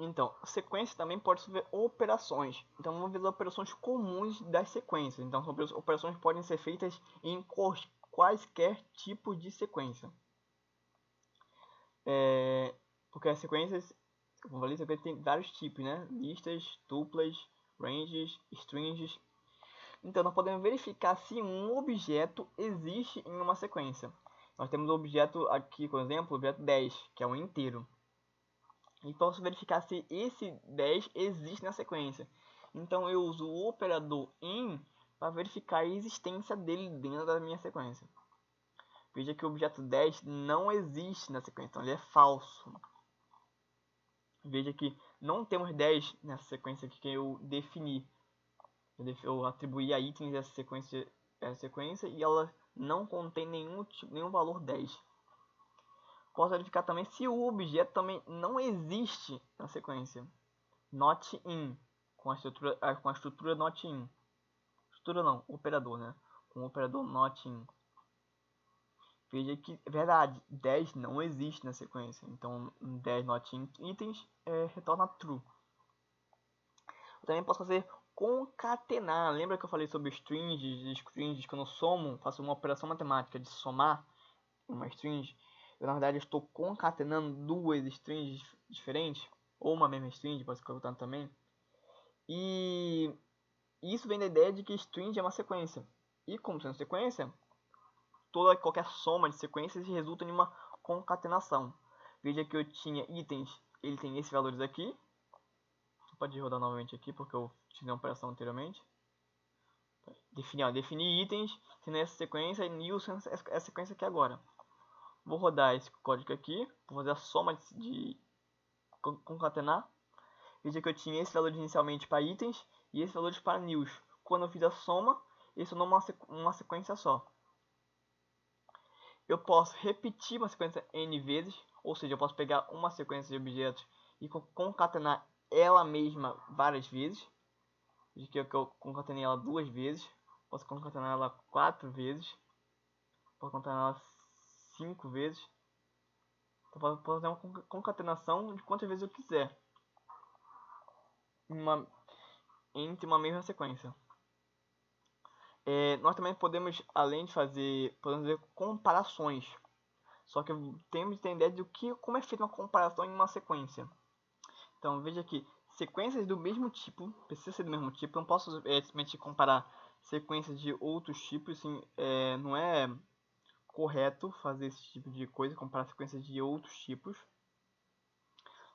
Então, sequência também pode sofrer operações. Então, vamos ver as operações comuns das sequências. Então, operações podem ser feitas em quaisquer tipos de sequência. Porque as sequências, como eu falei, sequência tem vários tipos, né? Listas, tuplas, ranges, strings. Então, nós podemos verificar se um objeto existe em uma sequência. Nós temos o objeto aqui, por exemplo, o objeto 10, que é um inteiro. E posso verificar se esse 10 existe na sequência. Então eu uso o operador in para verificar a existência dele dentro da minha sequência. Veja que o objeto 10 não existe na sequência, então ele é falso. Veja que não temos 10 nessa sequência aqui que eu defini. Eu atribuí a itens essa sequência e ela não contém nenhum valor 10. Posso verificar também se o objeto também não existe na sequência. Not in, com a estrutura not in. Estrutura não, operador, né? Com o operador not in. Veja que é verdade, 10 não existe na sequência. Então 10 not in itens retorna true. Eu também posso fazer concatenar. Lembra que eu falei sobre strings quando eu somo, faço uma operação matemática de somar uma string? Eu na verdade estou concatenando duas strings diferentes, ou uma mesma string, pode ser concatenando também. E isso vem da ideia de que string é uma sequência. E como sendo sequência, qualquer soma de sequências resulta em uma concatenação. Veja que eu tinha itens, ele tem esses valores aqui. Pode rodar novamente aqui porque eu fiz uma operação anteriormente. Definir itens, tendo essa sequência e new essa sequência aqui agora. Vou rodar esse código aqui, vou fazer a soma de concatenar. Veja que eu tinha esse valor inicialmente para itens e esse valor para news. Quando eu fiz a soma, isso não é uma sequência só. Eu posso repetir uma sequência n vezes, ou seja, eu posso pegar uma sequência de objetos e concatenar ela mesma várias vezes. Veja que eu concatenei ela 2 vezes, posso concatenar ela 4 vezes, posso concatenar ela 5 vezes. Então, posso fazer uma concatenação de quantas vezes eu quiser entre uma mesma sequência. Nós também podemos, além de fazer comparações. Só que temos que ter ideia de como é feita uma comparação em uma sequência. Então veja que sequências do mesmo tipo, precisa ser do mesmo tipo, não posso simplesmente comparar sequências de outros tipos, assim, não é correto fazer esse tipo de coisa, comparar sequências de outros tipos.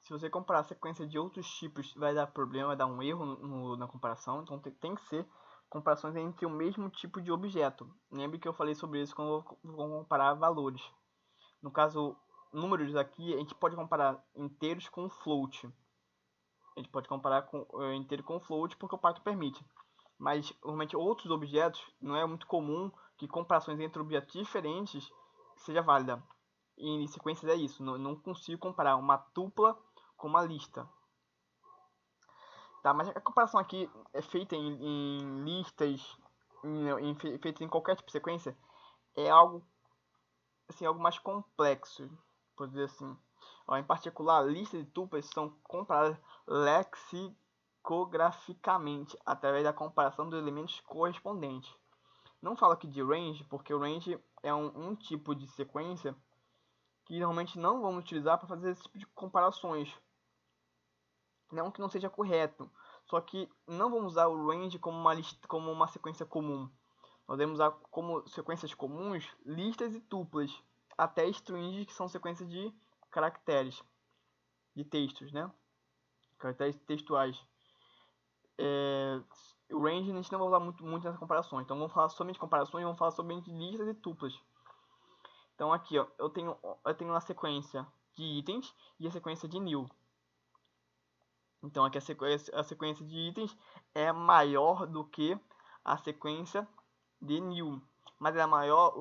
Se você comparar sequência de outros tipos, vai dar problema, vai dar um erro na comparação. Então tem que ser comparações entre o mesmo tipo de objeto. Lembre que eu falei sobre isso quando eu vou comparar valores. No caso, números aqui, a gente pode comparar inteiros com float. A gente pode comparar inteiro com float porque o Python permite. Mas, normalmente, outros objetos, não é muito comum que comparações entre objetos diferentes seja válida. E em sequências é isso. Não consigo comparar uma tupla com uma lista. Tá, mas a comparação aqui é feita em listas, feita em qualquer tipo de sequência, é algo, assim, algo mais complexo, por dizer assim. Em particular, listas e tuplas são comparadas lexicograficamente através da comparação dos elementos correspondentes. Não falo aqui de range, porque o range é um tipo de sequência que normalmente não vamos utilizar para fazer esse tipo de comparações. Não que não seja correto, só que não vamos usar o range como uma sequência comum. Nós devemos usar como sequências comuns listas e tuplas, até strings, que são sequências de caracteres, de textos, né? Caracteres textuais. O range a gente não vai usar muito nessa comparação, então vamos falar somente de comparações, vamos falar somente de listas e tuplas. Então aqui, ó, eu tenho uma sequência de itens e a sequência de new. Então aqui a sequência de itens é maior do que a sequência de new, mas é maior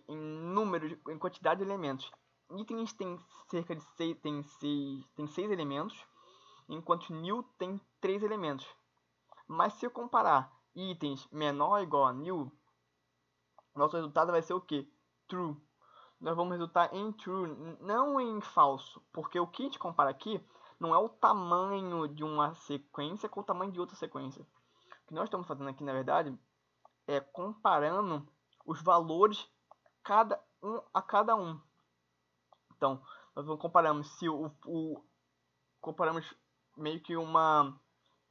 em número, em quantidade de elementos. Itens tem cerca de 6 elementos, enquanto new tem 3 elementos. Mas se eu comparar itens menor ou igual a new, nosso resultado vai ser o que? True. Nós vamos resultar em true, não em falso, porque o que a gente compara aqui não é o tamanho de uma sequência com o tamanho de outra sequência. O que nós estamos fazendo aqui, na verdade, é comparando os valores a cada um. Então, nós vamos comparamos se comparamos meio que uma,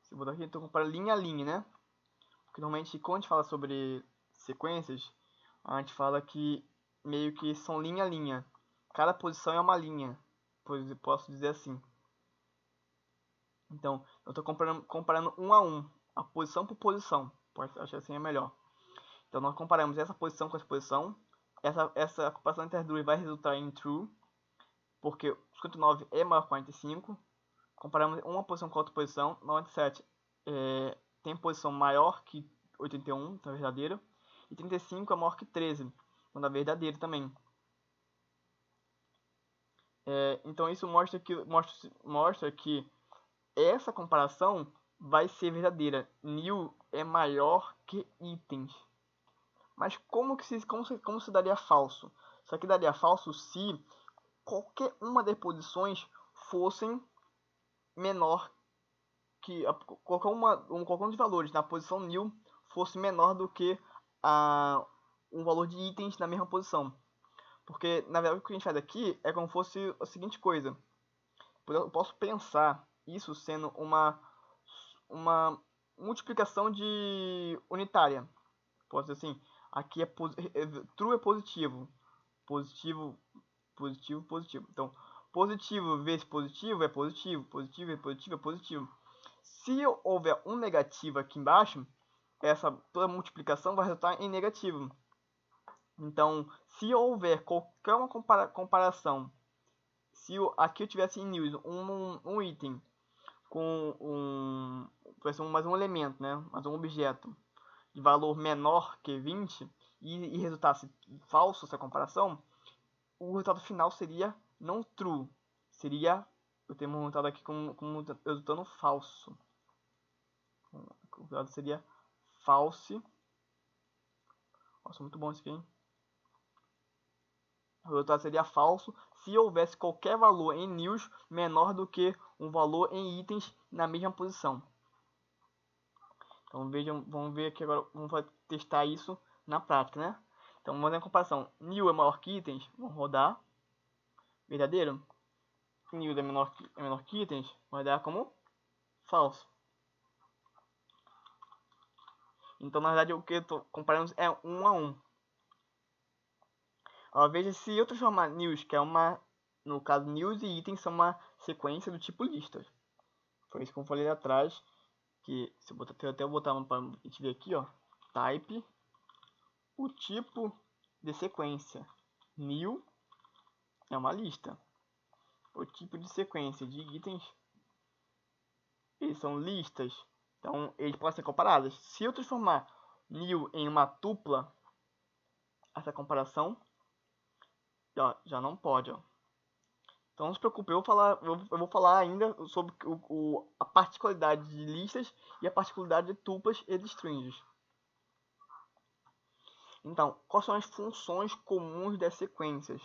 se eu botar aqui, então compara linha a linha, né? Porque normalmente quando a gente fala sobre sequências, a gente fala que meio que são linha a linha. Cada posição é uma linha, pois eu posso dizer assim. Então, eu estou comparando um a um, a posição por posição. Pode achar assim é melhor. Então, nós comparamos essa posição com essa posição. Essa comparação entre as duas vai resultar em true, porque 59 é maior que 45. Comparamos uma posição com a outra posição. 97 tem posição maior que 81, então é verdadeiro. E 35 é maior que 13, então é verdadeiro também. Então isso mostra que essa comparação vai ser verdadeira. New é maior que itens. Mas como se daria falso? Isso aqui daria falso se qualquer uma das posições fossem menor que qualquer um dos valores na posição new fosse menor do que um valor de itens na mesma posição. Porque na verdade o que a gente faz aqui é como se fosse a seguinte coisa. Eu posso pensar isso sendo uma multiplicação de unitária. Posso dizer assim, aqui true é positivo. Positivo, positivo, positivo. Então, positivo vezes positivo é positivo. Positivo vezes positivo é positivo. Se houver um negativo aqui embaixo, toda multiplicação vai resultar em negativo. Então, se houver qualquer uma comparação, se aqui eu tivesse em news um item com mais um elemento, né, mais um objeto de valor menor que 20 e resultasse falso essa comparação, o resultado final seria não true, seria, eu tenho um resultado aqui como resultando falso. O resultado seria false. Nossa, muito bom isso aqui, hein? O resultado seria falso se houvesse qualquer valor em news menor do que um valor em itens na mesma posição. Então vamos ver aqui agora, vamos testar isso na prática, né? Então vamos fazer a comparação. New é maior que itens, vamos rodar. Verdadeiro. New é menor que itens, vai dar como falso. Então na verdade o que eu estou comparando é um a um. Veja se eu transformar news, que é no caso news e itens são uma sequência do tipo listas. Foi isso que eu falei lá atrás, que se eu até botar para a gente ver aqui, ó, type o tipo de sequência. New é uma lista. O tipo de sequência de itens, eles são listas. Então eles podem ser comparados. Se eu transformar new em uma tupla, essa comparação já não pode, ó. Então não se preocupe, eu vou falar ainda sobre a particularidade de listas e a particularidade de tuplas e de strings. Então, quais são as funções comuns das sequências?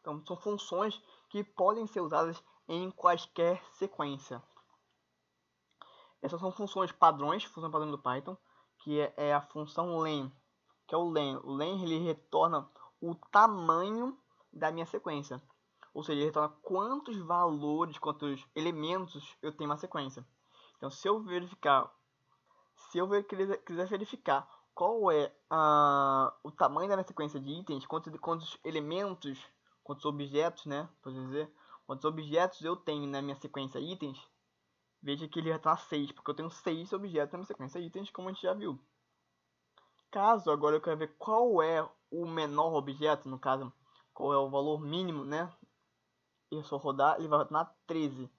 Então, são funções que podem ser usadas em quaisquer sequência. Essas são funções padrões, função padrão do Python, que é a função len, que é o len. O len ele retorna o tamanho da minha sequência. Ou seja, ele retorna quantos valores, quantos elementos eu tenho na sequência. Então, se eu quiser verificar qual é o tamanho da minha sequência de itens, quantos elementos, quantos objetos, né, por dizer, quantos objetos eu tenho na minha sequência itens, veja que ele retorna 6, porque eu tenho 6 objetos na minha sequência itens, como a gente já viu. Caso agora eu quero ver qual é o menor objeto, no caso, qual é o valor mínimo, né, eu só rodar, ele vai retornar 13.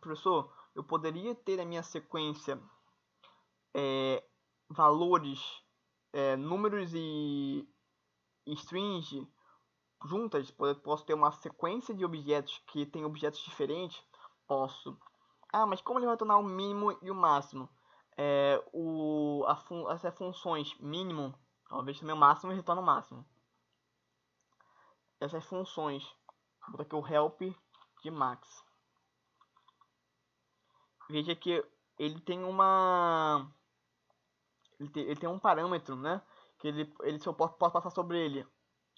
Professor, eu poderia ter na minha sequência valores, números e strings juntas? Posso ter uma sequência de objetos que tem objetos diferentes? Posso. Mas como ele vai retornar o mínimo e o máximo? Essas funções mínimo, talvez também o máximo, retorna o máximo. Essas funções, vou botar aqui o help de max. veja que ele tem ele tem um parâmetro, né? Que ele só posso passar sobre ele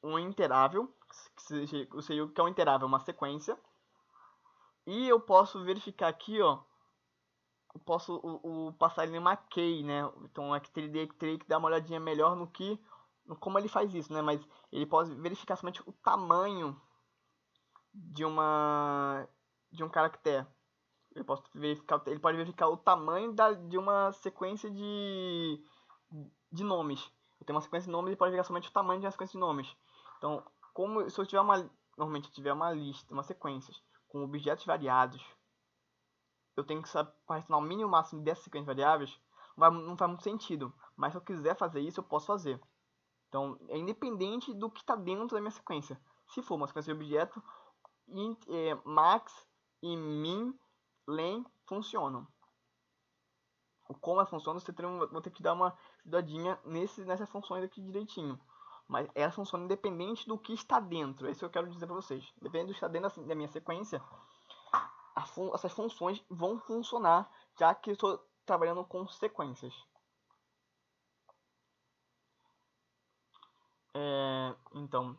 um interável, seja o que é um interável, uma sequência. E eu posso verificar aqui, ó, eu posso passar ele em uma key, né? Então aqui teria que dar uma olhadinha melhor no como ele faz isso, né? Mas ele pode verificar somente o tamanho de um caractere. Ele pode verificar o tamanho de uma sequência de nomes. Eu tenho uma sequência de nomes, ele pode verificar somente o tamanho de uma sequência de nomes. Então, como se eu tiver normalmente eu tiver uma lista, uma sequência com objetos variados, eu tenho que saber para relacionar o mínimo e o máximo dessas sequências variáveis, não faz muito sentido. Mas se eu quiser fazer isso, eu posso fazer. Então, é independente do que está dentro da minha sequência. Se for uma sequência de objeto, max e min, len funcionam. O como elas funcionam, vou ter que dar uma estudadinha nessas funções aqui direitinho. Mas elas funcionam independente do que está dentro. É isso que eu quero dizer para vocês. Dependendo do que está dentro da minha sequência, essas funções vão funcionar, já que eu estou trabalhando com sequências. Então,